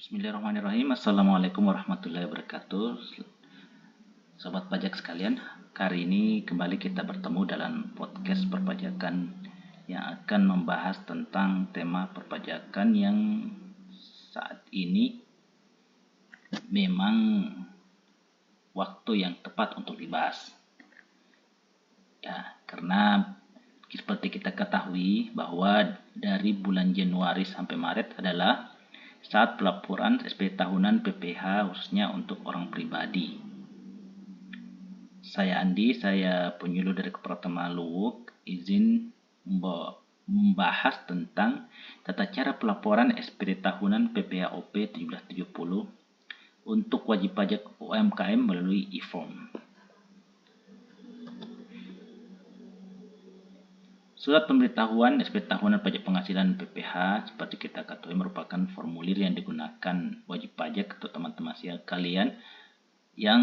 Bismillahirrahmanirrahim. Assalamualaikum warahmatullahi wabarakatuh. Sobat pajak sekalian, kali ini kembali kita bertemu dalam podcast perpajakan yang akan membahas tentang tema perpajakan yang saat ini memang waktu yang tepat untuk dibahas. Ya, karena seperti kita ketahui bahwa dari bulan Januari sampai Maret adalah saat pelaporan SPT tahunan PPh khususnya untuk orang pribadi. Saya Andi, saya penyuluh dari Kopertama Luwuk, izin membahas tentang tata cara pelaporan SPT tahunan PPh OP 1770 untuk wajib pajak UMKM melalui e-form. Surat pemberitahuan SPT tahunan pajak penghasilan PPh seperti kita ketahui merupakan formulir yang digunakan wajib pajak atau teman-teman kalian yang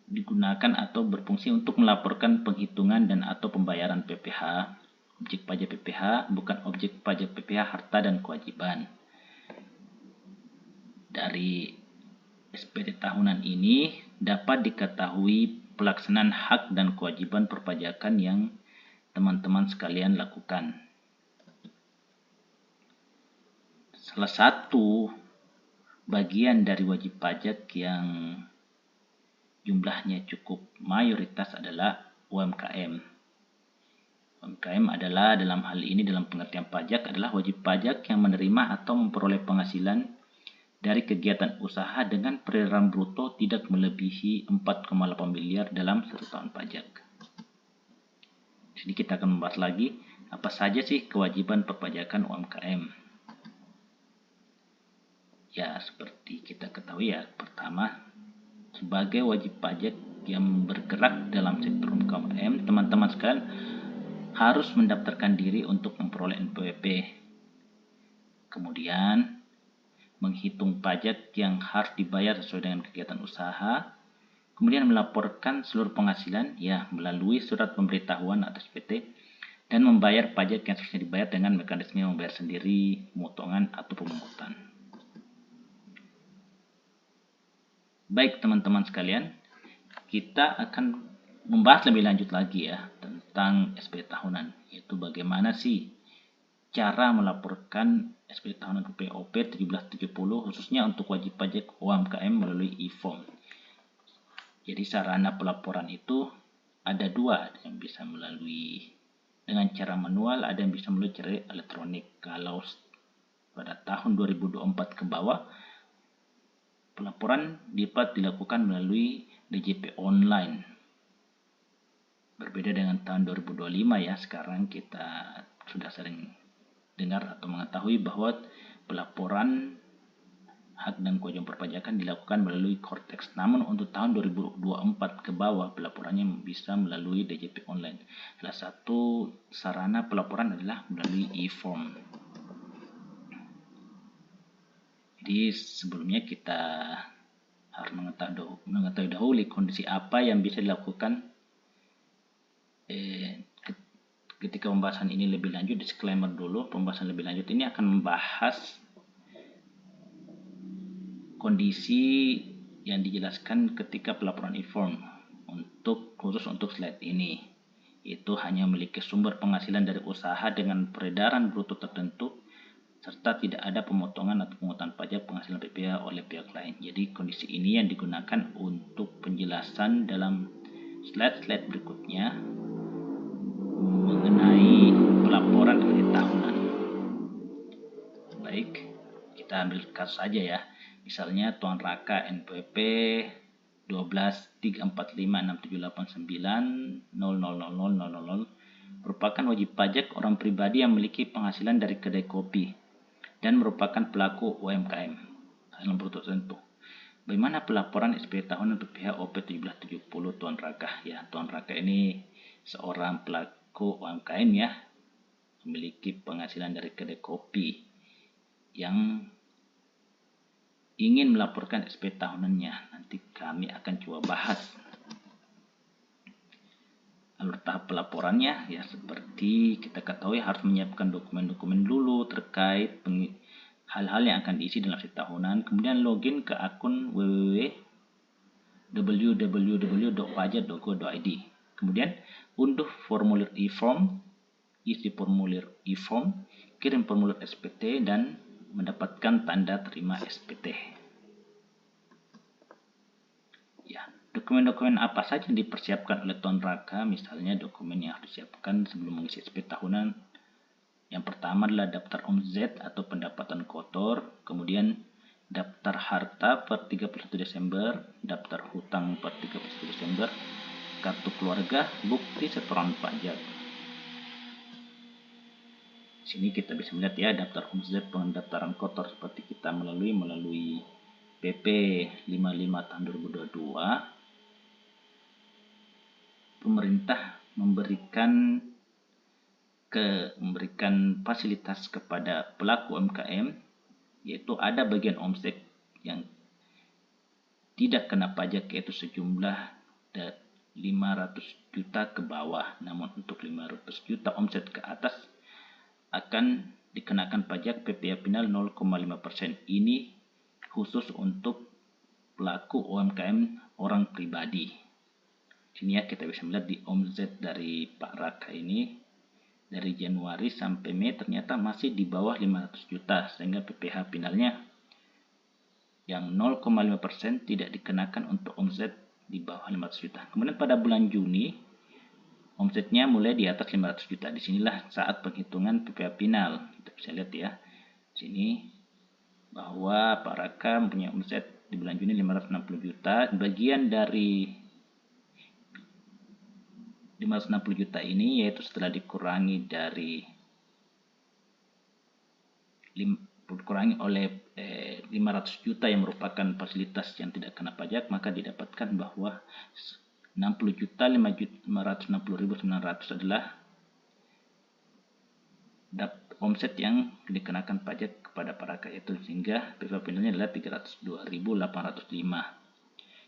digunakan atau berfungsi untuk melaporkan penghitungan dan atau pembayaran PPh, objek pajak PPh, bukan objek pajak PPh harta dan kewajiban. Dari SPT tahunan ini dapat diketahui pelaksanaan hak dan kewajiban perpajakan yang teman-teman sekalian lakukan. Salah satu bagian dari wajib pajak yang jumlahnya cukup mayoritas adalah UMKM. UMKM adalah dalam hal ini dalam pengertian pajak adalah wajib pajak yang menerima atau memperoleh penghasilan dari kegiatan usaha dengan peredaran bruto tidak melebihi 4,8 miliar dalam satu tahun pajak. Jadi kita akan membahas lagi apa saja sih kewajiban perpajakan UMKM. Ya, seperti kita ketahui ya, pertama, sebagai wajib pajak yang bergerak dalam sektor UMKM, teman-teman sekalian harus mendaftarkan diri untuk memperoleh NPWP. Kemudian, menghitung pajak yang harus dibayar sesuai dengan kegiatan usaha. Kemudian melaporkan seluruh penghasilan ya melalui surat pemberitahuan atau SPT dan membayar pajak yang seharusnya dibayar dengan mekanisme membayar sendiri, pemotongan atau pemungutan. Baik teman-teman sekalian, kita akan membahas lebih lanjut lagi ya tentang SPT tahunan, yaitu bagaimana sih cara melaporkan SPT tahunan PPOP 1770 khususnya untuk wajib pajak UMKM melalui e-form. Jadi sarana pelaporan itu ada dua, ada yang bisa melalui dengan cara manual, ada yang bisa melalui cara elektronik. Kalau pada tahun 2024 ke bawah, pelaporan dapat dilakukan melalui DJP online. Berbeda dengan tahun 2025 ya, sekarang kita sudah sering dengar atau mengetahui bahwa pelaporan hak dan kewajiban perpajakan dilakukan melalui Cortex. Namun untuk tahun 2024 ke bawah pelaporannya bisa melalui DJP online. Salah satu sarana pelaporan adalah melalui e-form. Jadi sebelumnya kita harus mengetahui dahulu kondisi apa yang bisa dilakukan ketika pembahasan ini lebih lanjut. Disclaimer dulu, pembahasan lebih lanjut ini akan membahas kondisi yang dijelaskan ketika pelaporan e-form khusus untuk slide ini, itu hanya memiliki sumber penghasilan dari usaha dengan peredaran bruto tertentu serta tidak ada pemotongan atau pungutan pajak penghasilan PPh oleh pihak lain. Jadi kondisi ini yang digunakan untuk penjelasan dalam slide-slide berikutnya mengenai pelaporan SPT tahunan. Baik, kita ambil kasus saja ya. Misalnya Tuan Raka NPWP 12345678900000 merupakan wajib pajak orang pribadi yang memiliki penghasilan dari kedai kopi dan merupakan pelaku UMKM dalam bruto tertentu. Bagaimana pelaporan SPT tahunan PPh OP 1770 Tuan Raka? Ya, Tuan Raka ini seorang pelaku UMKM ya, memiliki penghasilan dari kedai kopi yang ingin melaporkan SPT tahunannya. Nanti kami akan coba bahas alur tahap pelaporannya ya, seperti kita ketahui harus menyiapkan dokumen-dokumen dulu terkait hal-hal yang akan diisi dalam slip tahunan, kemudian login ke akun www.pajak.go.id. Kemudian unduh formulir e-form, isi formulir e-form, kirim formulir SPT dan mendapatkan tanda terima SPT. Ya, dokumen-dokumen apa saja yang dipersiapkan oleh Tuan Raka? Misalnya dokumen yang harus disiapkan sebelum mengisi SPT tahunan. Yang pertama adalah daftar omzet atau pendapatan kotor, kemudian daftar harta per 31 Desember, daftar hutang per 31 Desember, kartu keluarga, bukti setoran pajak. Sini kita bisa melihat ya daftar omzet pendaftaran kotor seperti kita melalui PP 55 tahun 2022. Pemerintah memberikan fasilitas kepada pelaku UMKM, yaitu ada bagian omset yang tidak kena pajak, yaitu sejumlah 500 juta ke bawah. Namun untuk 500 juta omset ke atas akan dikenakan pajak PPh final 0,5%. Ini khusus untuk pelaku UMKM orang pribadi. Sini ya kita bisa melihat di omset dari Pak Raka ini dari Januari sampai Mei ternyata masih di bawah 500 juta, sehingga PPh finalnya yang 0,5% tidak dikenakan untuk omset di bawah 500 juta. Kemudian pada bulan Juni omsetnya mulai di atas 500 juta. Disinilah saat penghitungan PPh final. Kita bisa lihat ya sini bahwa Pak Raka mempunyai omset di bulan Juni 560 juta. Bagian dari 560 juta ini yaitu setelah dikurangi oleh 500 juta yang merupakan fasilitas yang tidak kena pajak, maka didapatkan bahwa 60.560.900 adalah omset yang dikenakan pajak kepada Pak Raka itu, sehingga PPh finalnya adalah 302.805.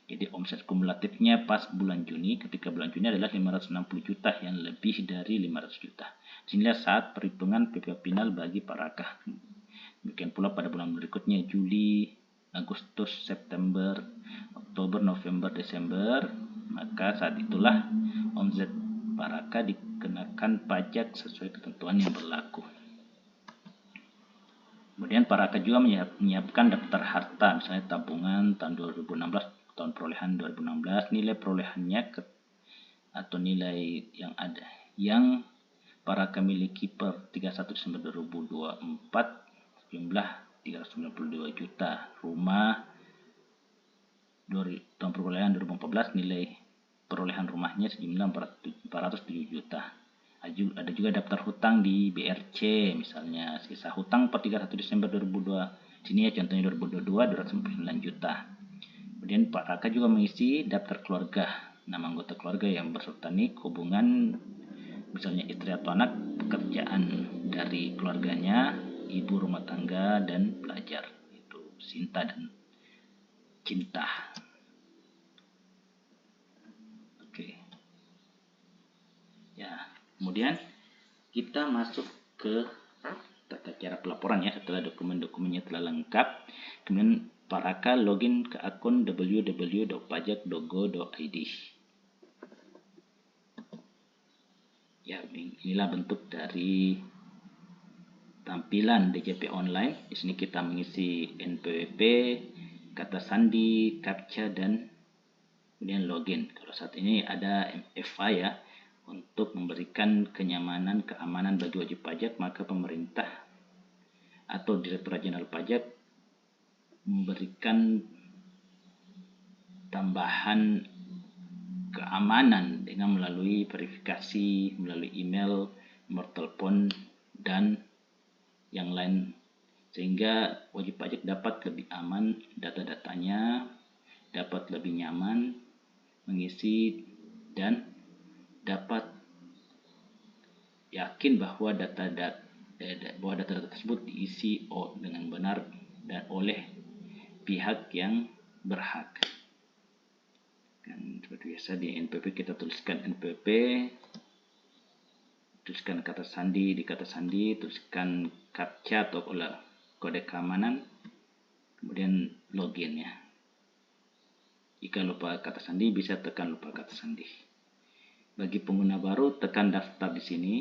Jadi omset kumulatifnya pas bulan Juni, ketika bulan Juni adalah 560 juta, yang lebih dari 500 juta. Sehingga saat perhitungan PPh final bagi Pak Raka. Demikian pula pada bulan berikutnya, Juli, Agustus, September, Oktober, November, Desember, maka saat itulah omset Pak Raka dikenakan pajak sesuai ketentuan yang berlaku. Kemudian Pak Raka juga menyiapkan daftar harta, misalnya tabungan tahun 2016, tahun perolehan 2016, nilai perolehannya atau nilai yang ada yang Pak Raka miliki per 31 Desember 2024 jumlah 392 juta. Rumah tahun perolehan 2014, nilai perolehan rumahnya sejumlah 407 juta. Ada juga daftar hutang di BRC, misalnya sisa hutang per 31 Desember 2002. Sini ya contohnya 2022 299 juta. Kemudian Pak Raka juga mengisi daftar keluarga, nama anggota keluarga yang berserta nik, hubungan, misalnya istri atau anak, pekerjaan dari keluarganya, ibu rumah tangga, dan pelajar. Itu Sinta dan Cinta. Oke. Ya, kemudian kita masuk ke tata cara pelaporan ya. Setelah dokumen-dokumennya telah lengkap, kemudian Pak Raka login ke akun www.pajak.go.id. Ya, inilah bentuk dari tampilan DJP online. Di sini kita mengisi NPWP, kata sandi, captcha, dan kemudian login. Kalau saat ini ada MFA ya, untuk memberikan kenyamanan, keamanan bagi wajib pajak, maka pemerintah atau Direktorat Jenderal Pajak memberikan tambahan keamanan dengan melalui verifikasi, melalui email, nomor telepon, dan yang lain, sehingga wajib pajak dapat lebih aman data-datanya, dapat lebih nyaman mengisi, dan dapat yakin bahwa data-data tersebut diisi dengan benar dan oleh pihak yang berhak. Dan seperti biasa di NPWP kita tuliskan NPWP, tuliskan kata sandi di kata sandi, tuliskan captcha atau kode keamanan, kemudian login ya. Jika lupa kata sandi bisa tekan lupa kata sandi. Bagi pengguna baru tekan daftar di sini.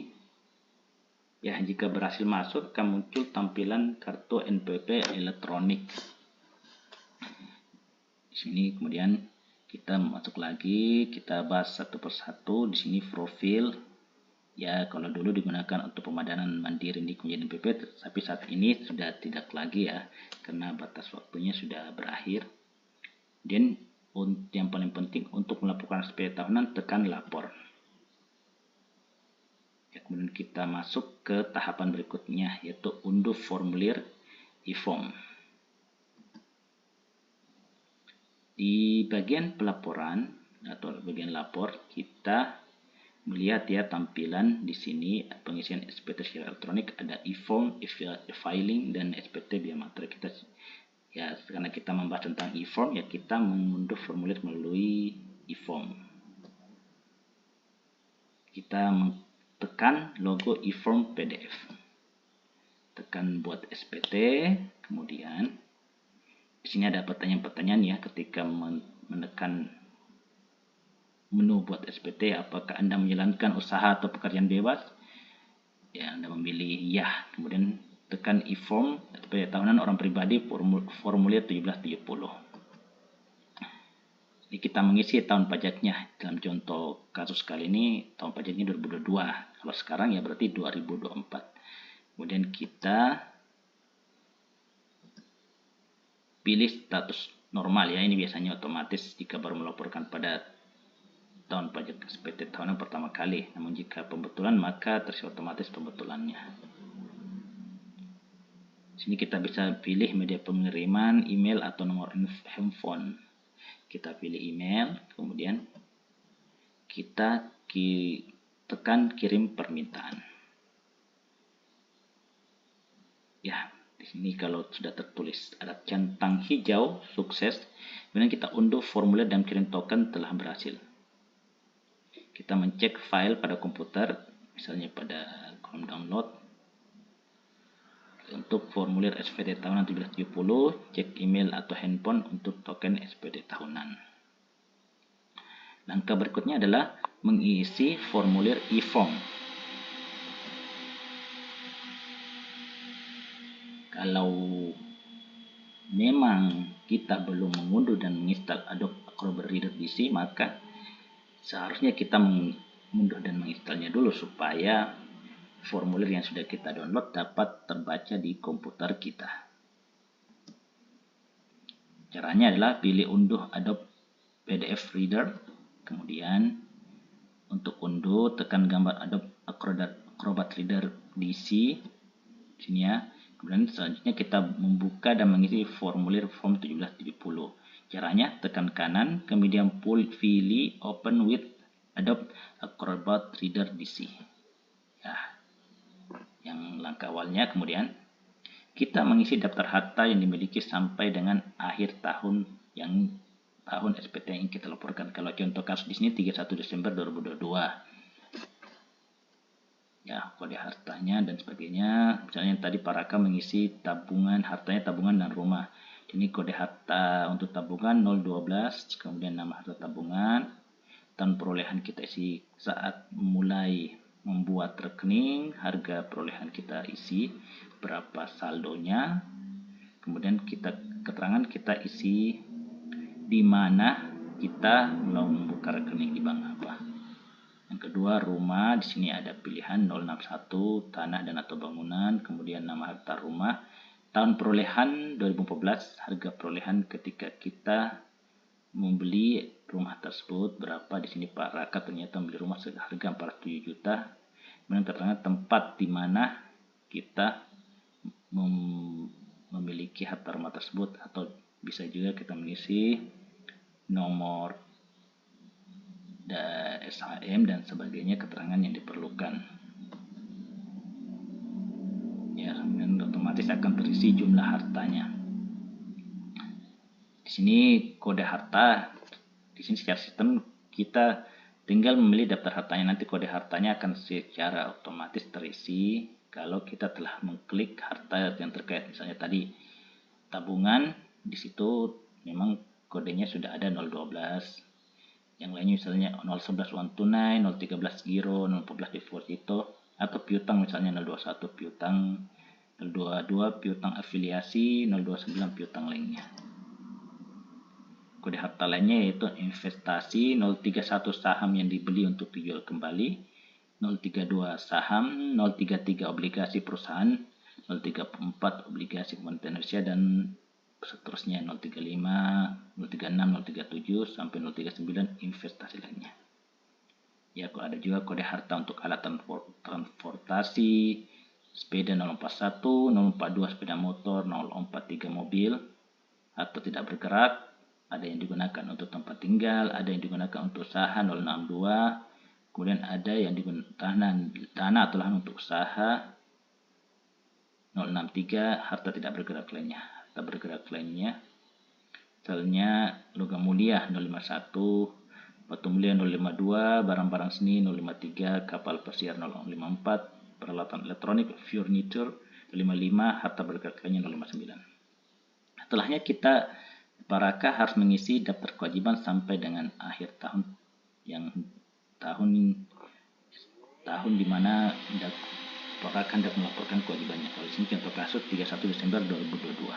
Ya, jika berhasil masuk akan muncul tampilan kartu NPWP elektronik. Di sini kemudian kita masuk lagi, kita bahas satu persatu. Di sini profil. Ya, kalau dulu digunakan untuk pemadanan mandiri di kemudian NPWP, tapi saat ini sudah tidak lagi ya, karena batas waktunya sudah berakhir. Dan yang paling penting untuk melaporkan SPT tahunan tekan lapor. Ya, kemudian kita masuk ke tahapan berikutnya, yaitu unduh formulir e-form. Di bagian pelaporan atau bagian lapor kita melihat ya tampilan di sini pengisian SPT secara elektronik, ada e-form, e-filing, dan SPT biometrik. Kita ya, karena kita membahas tentang e-form ya, kita mengunduh formulir melalui e-form. Kita tekan logo e-form PDF, tekan buat SPT, kemudian di sini ada pertanyaan-pertanyaan ya ketika menekan menu buat SPT, apakah Anda menjalankan usaha atau pekerjaan bebas? Ya, Anda memilih ya. Kemudian tekan e-form SPT tahunan orang pribadi formulir 1770. Jadi kita mengisi tahun pajaknya. Dalam contoh kasus kali ini tahun pajaknya 2022. Kalau sekarang ya berarti 2024. Kemudian kita pilih status normal ya. Ini biasanya otomatis jika baru melaporkan pada tahun pajak SPT tahunan pertama kali. Namun jika pembetulan maka terisi otomatis pembetulannya. Di sini kita bisa pilih media pengiriman, email atau nomor handphone. Kita pilih email, kemudian kita tekan kirim permintaan. Ya, di sini kalau sudah tertulis ada centang hijau sukses, kemudian kita unduh formulir dan kirim token telah berhasil. Kita mencek file pada komputer, misalnya pada kolom download. Untuk formulir SPT tahunan 1770, cek email atau handphone untuk token SPT tahunan. Langkah berikutnya adalah mengisi formulir e-form. Kalau memang kita belum mengunduh dan menginstal Adobe Acrobat Reader DC, maka seharusnya kita mengunduh dan menginstalnya dulu supaya formulir yang sudah kita download dapat terbaca di komputer kita. Caranya adalah pilih unduh Adobe PDF Reader, kemudian untuk unduh tekan gambar Adobe Acrobat Reader DC sini ya. Kemudian selanjutnya kita membuka dan mengisi formulir form 1770. Caranya tekan kanan, kemudian pilih open with Adobe Acrobat Reader DC. Ya, yang langkah awalnya. Kemudian kita mengisi daftar harta yang dimiliki sampai dengan akhir tahun SPT yang kita laporkan. Kalau contoh kasus di sini 31 Desember 2022. Ya, kode hartanya dan sebagainya. Misalnya tadi Pak Raka mengisi tabungan, hartanya tabungan dan rumah. Ini kode harta untuk tabungan 012, kemudian nama harta tabungan, tahun perolehan kita isi saat mulai membuat rekening, harga perolehan kita isi, berapa saldonya, kemudian keterangan kita isi di mana kita membuka rekening, di bank apa. Yang kedua, rumah. Di sini ada pilihan 061 tanah dan atau bangunan, kemudian nama harta rumah, tahun perolehan 2014, harga perolehan ketika kita membeli rumah tersebut berapa. Di sini Pak Raka ternyata membeli rumah seharga 47 juta. Kemudian keterangan tempat di mana kita memiliki harta rumah tersebut, atau bisa juga kita mengisi nomor SHM dan sebagainya, keterangan yang diperlukan. Ya, dan otomatis akan terisi jumlah hartanya. Di sini kode harta. Di sini secara sistem kita tinggal memilih daftar hartanya. Nanti kode hartanya akan secara otomatis terisi kalau kita telah mengklik harta yang terkait. Misalnya tadi tabungan, di situ memang kodenya sudah ada 012. Yang lainnya misalnya 011 uang tunai, 013 giro, 014 deposito, atau piutang misalnya 021 piutang, 022 piutang afiliasi, 029 piutang lainnya. Kode harta lainnya yaitu investasi, 031 saham yang dibeli untuk dijual kembali, 032 saham, 033 obligasi perusahaan, 034 obligasi pemerintah Indonesia, dan seterusnya 035, 036, 037 sampai 039 investasi lainnya. Ya, ada juga kode harta untuk alat transportasi, sepeda 041, 042 sepeda motor, 043 mobil atau tidak bergerak. Ada yang digunakan untuk tempat tinggal, ada yang digunakan untuk usaha 062, kemudian ada yang digunakan dana atau lahan untuk usaha 063, harta tidak bergerak lainnya. Harta bergerak lainnya misalnya logam mulia 051, batu mulia 052, barang-barang seni 053, kapal pesiar 054, peralatan elektronik furniture 055, harta bergerak lainnya 059. Setelahnya Paraka harus mengisi daftar kewajiban sampai dengan akhir tahun, yang tahun di mana Paraka hendak melaporkan kewajibannya. Kalau di sini contoh kasus 31 Desember 2022.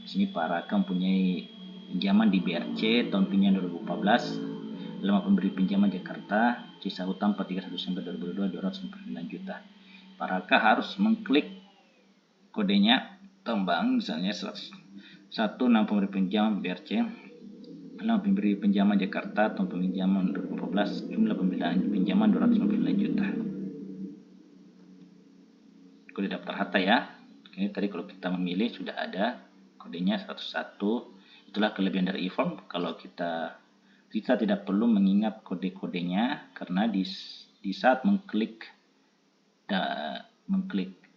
Di sini Paraka mempunyai pinjaman di BRC tahun pinjaman 2014, lama pemberi pinjaman Jakarta, sisa hutang 31 Desember 2022 209 juta. Paraka harus mengklik kodenya tambang misalnya 1 nama pemberi pinjaman BRC, nama pemberi pinjaman Jakarta tahun pinjaman 2014, jumlah pemberian pinjaman 299 juta. Kode daftar harta ya. Ini tadi kalau kita memilih sudah ada kodenya 101. Itulah kelebihan dari e-form. Kalau kita tidak perlu mengingat kode-kodenya karena di saat mengklik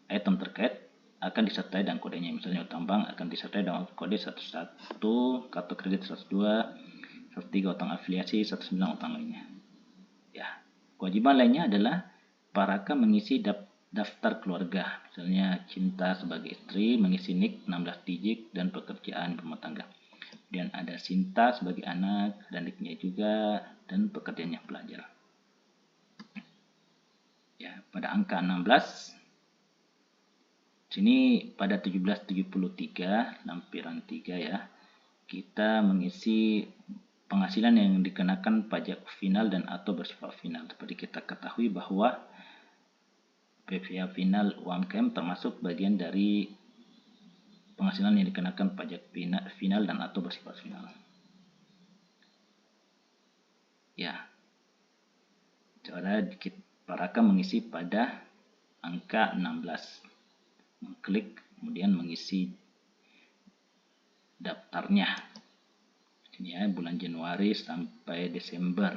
item terkait akan disertai dengan kodenya. Misalnya tambang akan disertai dengan kode 11, kartu kredit 102, 103 utang afiliasi, 19 utang lainnya. Ya, kewajiban lainnya adalah Paraka mengisi daftar keluarga, misalnya cinta sebagai istri, mengisi NIK 16 digit dan pekerjaan rumah tangga. Kemudian ada Sinta sebagai anak dan NIK-nya juga, dan pekerjaannya pelajar. Ya, pada angka 16 sini pada 1773 lampiran 3 ya, kita mengisi penghasilan yang dikenakan pajak final dan atau bersifat final. Seperti kita ketahui bahwa PPh final UMKM termasuk bagian dari penghasilan yang dikenakan pajak final dan atau bersifat final. Ya, cara Paraka mengisi pada angka 16. Mengklik kemudian mengisi daftarnya. Ini ya, bulan Januari sampai Desember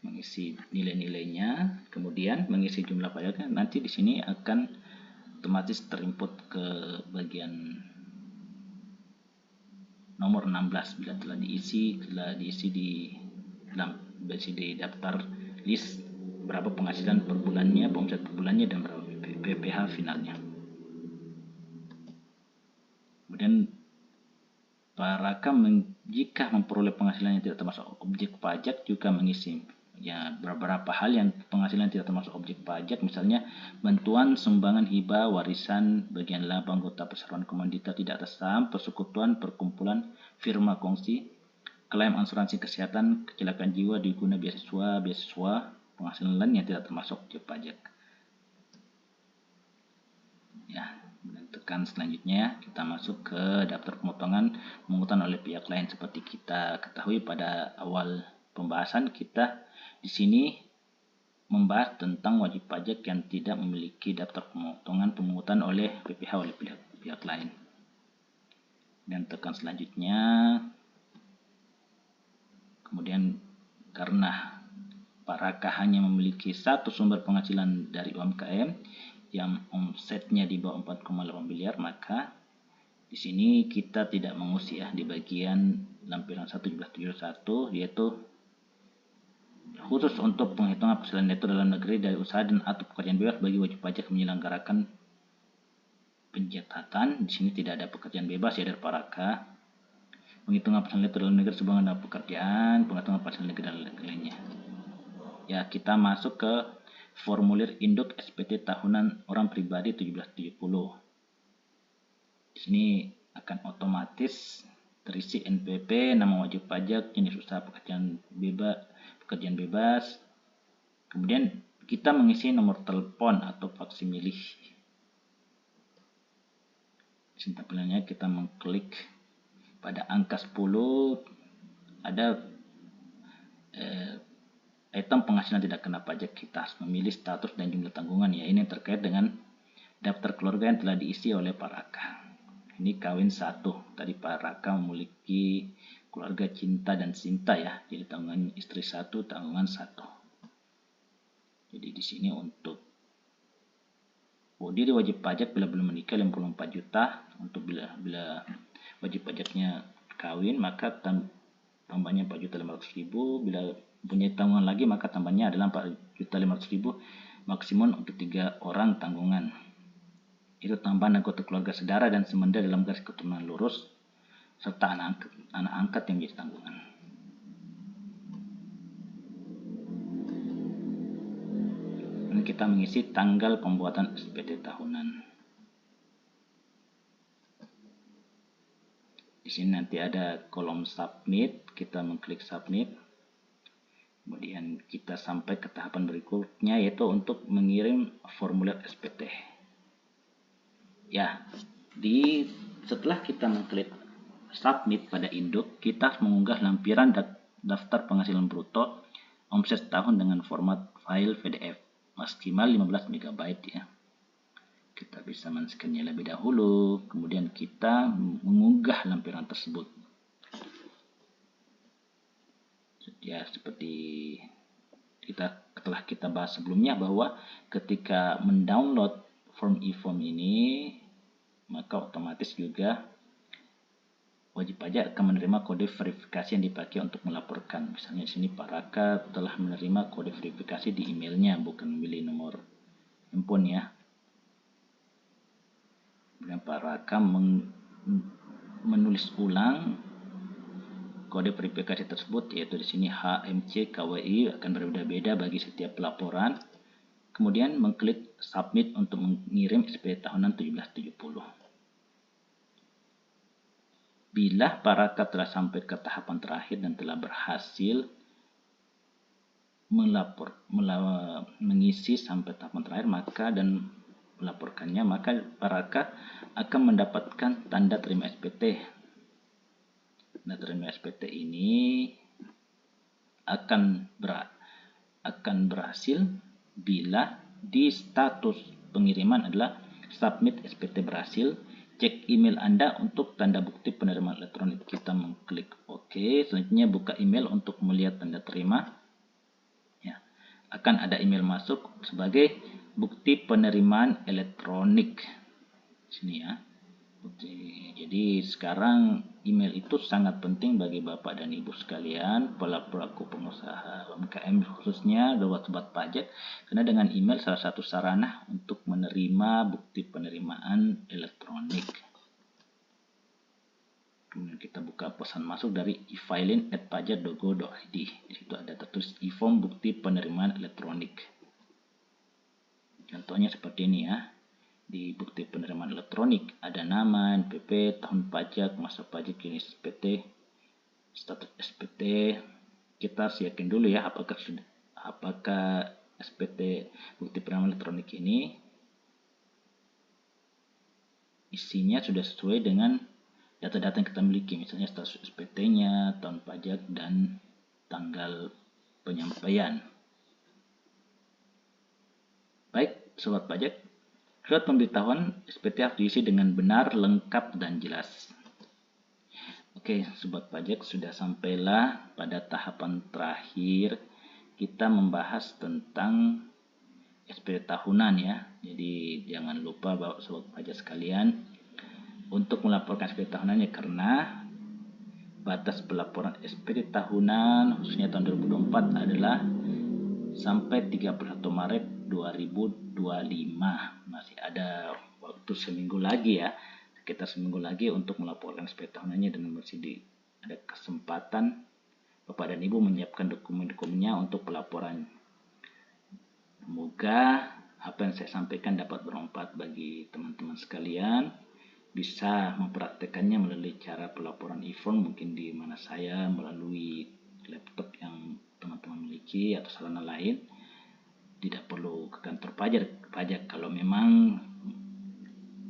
mengisi nilai-nilainya, kemudian mengisi jumlah pajaknya. Nanti di sini akan otomatis terinput ke bagian nomor 16 bila telah diisi di daftar list berapa penghasilan per bulannya, omset per bulannya, dan berapa PPh finalnya. Kemudian Paraka jika memperoleh penghasilan yang tidak termasuk objek pajak juga mengisi ya beberapa hal yang penghasilan tidak termasuk objek pajak, misalnya bantuan, sumbangan, hibah, warisan, bagian laba anggota perseroan komandita tidak atas saham, persekutuan, perkumpulan, firma kongsi, klaim asuransi kesehatan, kecelakaan jiwa, diguna beasiswa, penghasilan lain yang tidak termasuk objek pajak. Ya. Tekan selanjutnya kita masuk ke daftar pemotongan pemungutan oleh pihak lain. Seperti kita ketahui pada awal pembahasan, kita di sini membahas tentang wajib pajak yang tidak memiliki daftar pemungutan oleh PPh oleh pihak lain. Dan tekan selanjutnya, kemudian karena Paraka hanya memiliki satu sumber penghasilan dari UMKM yang omsetnya di bawah 4,8 miliar, maka di sini kita tidak mengusir ya di bagian lampiran 1771, yaitu Khusus untuk penghitungan penghasilan neto dalam negeri dari usaha dan atau pekerjaan bebas bagi wajib pajak menyelenggarakan pencatatan. Di sini tidak ada pekerjaan bebas ya dari Paraka. Penghitungan penghasilan neto dalam negeri sebuah dengan pekerjaan, penghitungan penghasilan negeri dan lainnya. Ya, kita masuk ke formulir induk SPT tahunan orang pribadi 1770. Di sini akan otomatis terisi NPP, nama wajib pajak, jenis usaha pekerjaan bebas. Kemudian kita mengisi nomor telepon atau faksimilih. Di sini tampilannya kita mengklik pada angka 10, ada item penghasilan tidak kena pajak. Kita harus memilih status dan jumlah tanggungan ya. Ini terkait dengan daftar keluarga yang telah diisi oleh Paraka. Ini kawin 1. Tadi Paraka memiliki keluarga cinta dan cinta ya. Jadi tanggungan istri 1, tanggungan 1. Jadi di sini untuk diri wajib pajak bila belum menikah 54 juta. Untuk bila wajib pajaknya kawin maka tambahnya 4.500.000. Bila punya tanggungan lagi maka tambahnya adalah 4.500.000 maksimum untuk 3 orang tanggungan. Itu tambahan anggota keluarga saudara dan semenda dalam garis keturunan lurus serta anak angkat yang menjadi tanggungan. Dan kita mengisi tanggal pembuatan SPT tahunan. Di sini nanti ada kolom submit, kita mengklik submit. Kemudian kita sampai ke tahapan berikutnya yaitu untuk mengirim formulir SPT. Ya, setelah kita mengklik submit pada induk, kita harus mengunggah lampiran daftar penghasilan bruto omset setahun dengan format file PDF maksimal 15 MB ya. Kita bisa men-scan-nya lebih dahulu, kemudian kita mengunggah lampiran tersebut. Ya, seperti telah kita bahas sebelumnya bahwa ketika mendownload form e-form ini, maka otomatis juga wajib pajak akan menerima kode verifikasi yang dipakai untuk melaporkan. Misalnya di sini Paraka telah menerima kode verifikasi di emailnya, bukan memilih nomor handphone ya. Kemudian Paraka menulis ulang kode verifikasi tersebut, yaitu di sini HMC KWI akan berbeda-beda bagi setiap pelaporan. Kemudian mengklik submit untuk mengirim SPT tahunan 1770. Bila Paraka telah sampai ke tahapan terakhir dan telah berhasil mengisi sampai tahapan terakhir dan melaporkannya, maka Paraka akan mendapatkan tanda terima SPT. Tanda terima SPT ini akan berhasil bila di status pengiriman adalah submit SPT berhasil. Cek email Anda untuk tanda bukti penerimaan elektronik. Kita mengklik OK. Selanjutnya buka email untuk melihat tanda terima. Ya, akan ada email masuk sebagai bukti penerimaan elektronik. Sini ya. Jadi sekarang email itu sangat penting bagi Bapak dan Ibu sekalian, pelaku pengusaha UMKM khususnya sobat pajak, karena dengan email salah satu sarana untuk menerima bukti penerimaan elektronik. Kemudian kita buka pesan masuk dari e-filing@pajak.go.id. Di situ ada tertulis e-form bukti penerimaan elektronik. Contohnya seperti ini ya. Di bukti penerimaan elektronik ada nama, NPP, tahun pajak, masa pajak, jenis SPT, status SPT. Kita harus yakin dulu ya apakah SPT bukti penerimaan elektronik ini isinya sudah sesuai dengan data-data yang kita miliki, misalnya status SPT-nya, tahun pajak, dan tanggal penyampaian. Baik, sobat pajak, surat pemberitahuan SPT harus diisi dengan benar, lengkap, dan jelas. Oke, sobat pajak, sudah sampailah pada tahapan terakhir kita membahas tentang SPT tahunan ya. Jadi jangan lupa bahwa sobat pajak sekalian untuk melaporkan SPT tahunannya, karena batas pelaporan SPT tahunan khususnya tahun 2024 adalah sampai 31 Maret 2025. Masih ada waktu seminggu lagi ya, sekitar seminggu lagi untuk melaporkan SPT tahunannya, dan masih ada kesempatan Bapak dan Ibu menyiapkan dokumen-dokumennya untuk pelaporan. Semoga apa yang saya sampaikan dapat bermanfaat bagi teman-teman sekalian, bisa mempraktekannya melalui cara pelaporan e-form, mungkin di mana saya melalui laptop yang teman-teman miliki atau sarana lain. Tidak perlu ke kantor pajak kalau memang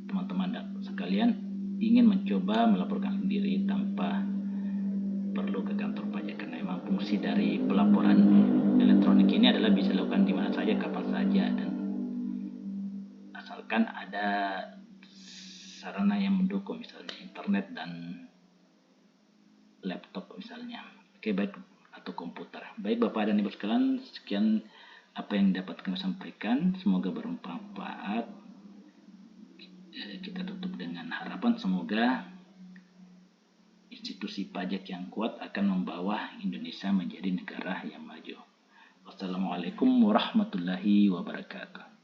teman-teman sekalian ingin mencoba melaporkan sendiri tanpa perlu ke kantor pajak, karena memang fungsi dari pelaporan elektronik ini adalah bisa dilakukan di mana saja, kapan saja, dan asalkan ada sarana yang mendukung, misalnya internet dan laptop misalnya. Oke, baik, atau komputer. Baik Bapak dan Ibu sekalian, sekian apa yang dapat kami sampaikan, semoga bermanfaat. Kita tutup dengan harapan semoga institusi pajak yang kuat akan membawa Indonesia menjadi negara yang maju. Wassalamualaikum warahmatullahi wabarakatuh.